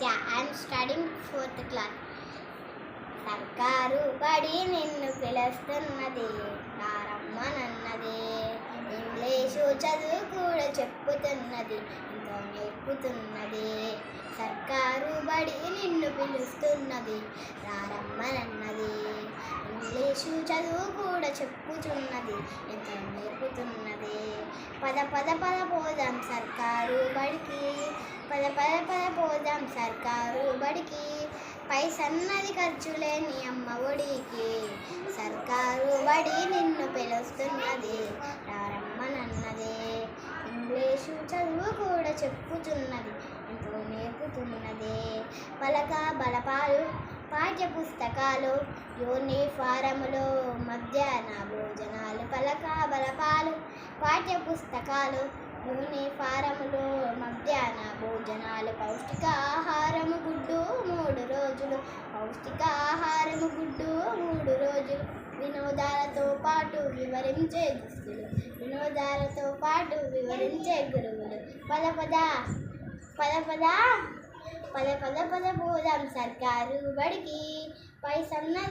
Nitya. I am studying 4th class. సర్కారు బడి నిన్ను పిలుస్తున్నది, రారమ్మనన్నది. ఇంగ్లీషు చదువు కూడా చెప్పుతున్నది, ఎంతో నేర్పుతున్నది. సర్కారు బడి నిన్ను పిలుస్తున్నది, రారమ్మనన్నది. ఇంగ్లీషు చదువు కూడా చెప్పుతున్నది, ఎంతో నేర్పుతున్నది. పద పద పద పోదాం సర్కారు బడికి, పద పద పద పోదాం సర్కారు బడికి. పైసన్నది ఖర్చు లేని అమ్మ ఒడికి. సర్కారు బడి నిన్ను పిలుస్తున్నది, రారమ్మనన్నది. ఇంగ్లీషు చదువు కూడా చెప్పుతున్నది, ఎంతో నేర్పుతున్నది. పలక బలపాలు పాఠ్య పుస్తకాలు, యూనిఫారములు, మధ్యాహ్న భోజనాలు. పలక బలపాలు పాఠ్య పుస్తకాలు, యూనిఫారములు, మధ్యాహ్న భోజనాలు. పౌష్టికాహారము గుడ్డు 3 రోజులు, పౌష్టికాహారము గుడ్డు 3 రోజులు. వినోదాలతో పాటు వివరించే దుస్తులు, వినోదాలతో పాటు వివరించే గురువులు. పద పద పద పద పద పద పద పోదాం సర్కారు బడికి. పైసన్న